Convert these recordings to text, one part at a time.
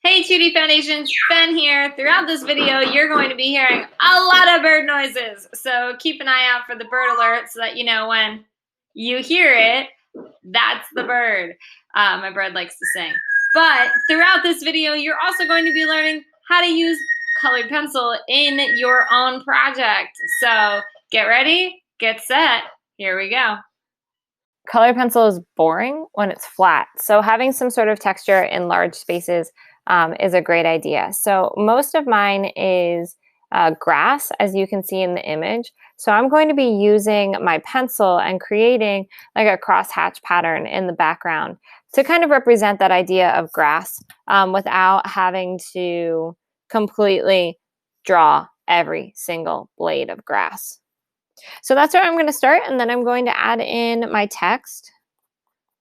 Hey 2D Foundations, Ben here. Throughout this video, you're going to be hearing a lot of bird noises. So keep an eye out for the bird alert so that you know when you hear it, that's the bird. My bird likes to sing. But throughout this video, you're also going to be learning how to use colored pencil in your own project. So get ready, get set, here we go. Colored pencil is boring when it's flat. So having some sort of texture in large spaces is a great idea. So most of mine is grass, as you can see in the image. So I'm going to be using my pencil and creating like a crosshatch pattern in the background to kind of represent that idea of grass without having to completely draw every single blade of grass. So that's where I'm going to start, and then I'm going to add in my text.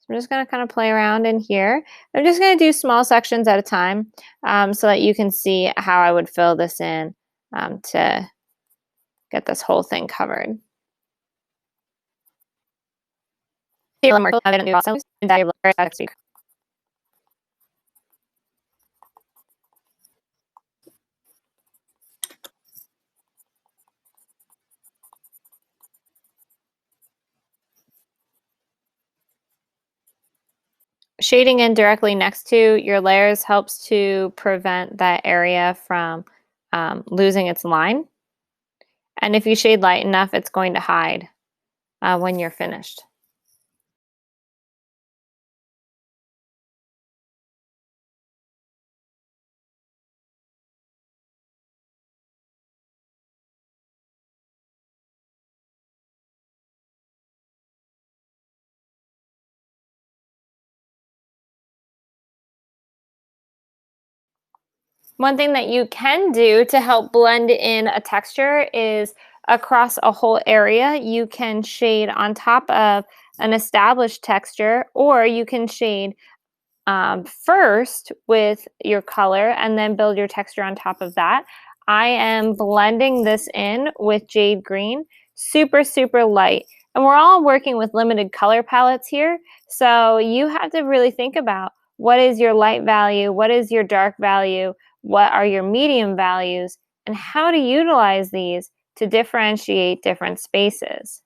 So I'm just going to kind of play around in here. I'm just going to do small sections at a time so that you can see how I would fill this in to get this whole thing covered. Shading in directly next to your layers helps to prevent that area from losing its line. And if you shade light enough, it's going to hide when you're finished. One thing that you can do to help blend in a texture is across a whole area, you can shade on top of an established texture, or you can shade first with your color and then build your texture on top of that. I am blending this in with Jade Green, super, super light. And we're all working with limited color palettes here, so you have to really think about what is your light value, what is your dark value, what are your medium values, and how to utilize these to differentiate different spaces.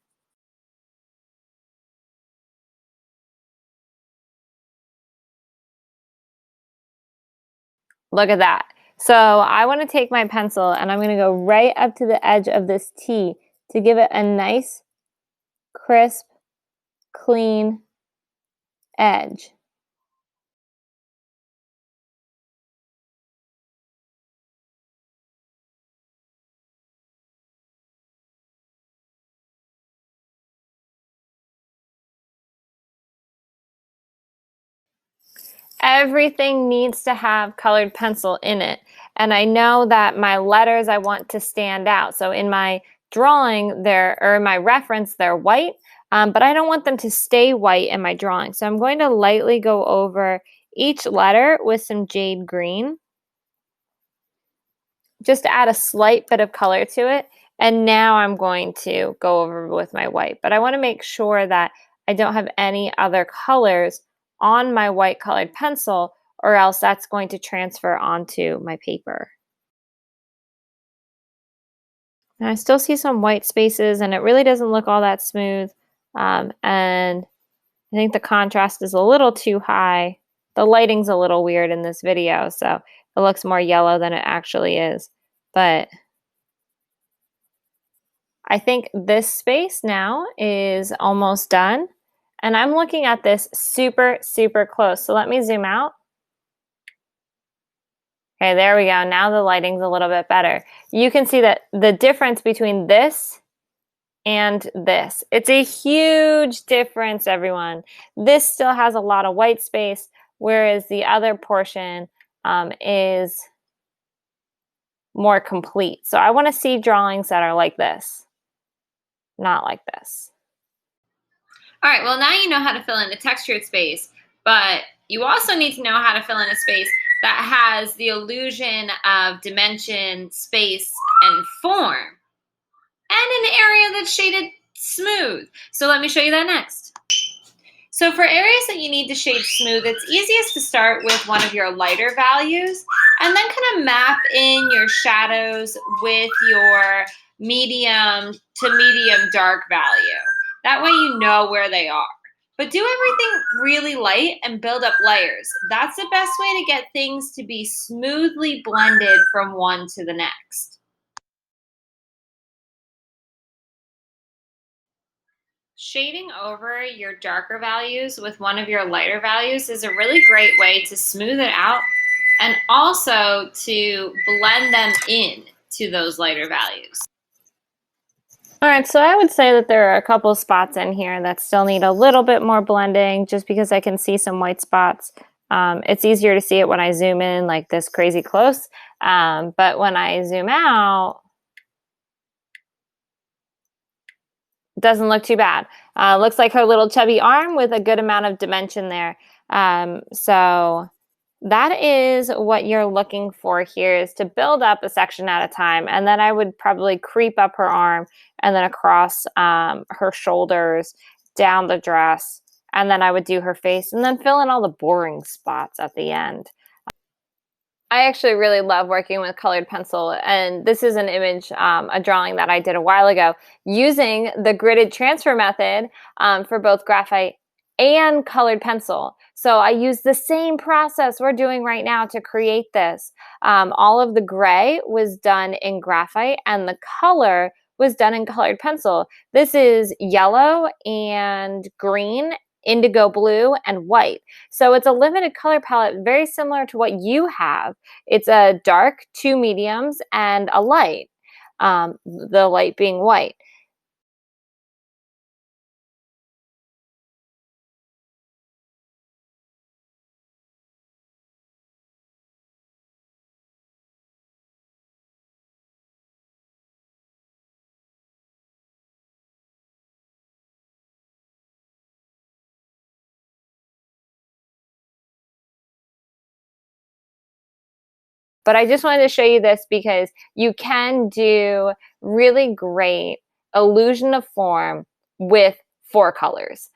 Look at that. So I want to take my pencil and I'm going to go right up to the edge of this T to give it a nice, crisp, clean edge. Everything needs to have colored pencil in it. And I know that my letters I want to stand out. So in my drawing, or in my reference, they're white, but I don't want them to stay white in my drawing. So I'm going to lightly go over each letter with some Jade Green, just to add a slight bit of color to it. And now I'm going to go over with my white. But I want to make sure that I don't have any other colors on my white colored pencil, or else that's going to transfer onto my paper. And I still see some white spaces, and it really doesn't look all that smooth. And I think the contrast is a little too high. The lighting's a little weird in this video, so it looks more yellow than it actually is. But I think this space now is almost done. And I'm looking at this super, super close. So let me zoom out. Okay, there we go. Now the lighting's a little bit better. You can see that the difference between this and this. It's a huge difference, everyone. This still has a lot of white space, whereas the other portion is more complete. So I want to see drawings that are like this, not like this. All right, well, now you know how to fill in a textured space, but you also need to know how to fill in a space that has the illusion of dimension, space, and form, and an area that's shaded smooth. So let me show you that next. So for areas that you need to shade smooth, it's easiest to start with one of your lighter values and then kind of map in your shadows with your medium to medium dark value. That way you know where they are. But do everything really light and build up layers. That's the best way to get things to be smoothly blended from one to the next. Shading over your darker values with one of your lighter values is a really great way to smooth it out and also to blend them in to those lighter values. All right, so I would say that there are a couple spots in here that still need a little bit more blending just because I can see some white spots. It's easier to see it when I zoom in like this crazy close, but when I zoom out, doesn't look too bad. Looks like her little chubby arm with a good amount of dimension there. So that is what you're looking for here, is to build up a section at a time. And then I would probably creep up her arm and then across her shoulders, down the dress. And then I would do her face and then fill in all the boring spots at the end. I actually really love working with colored pencil, and this is an image, a drawing that I did a while ago using the gridded transfer method for both graphite and colored pencil. So I use the same process we're doing right now to create this. All of the gray was done in graphite and the color was done in colored pencil. This is yellow and green, indigo blue, and white. So it's a limited color palette, very similar to what you have. It's a dark, two mediums, and a light, the light being white. But I just wanted to show you this because you can do really great illusion of form with four colors.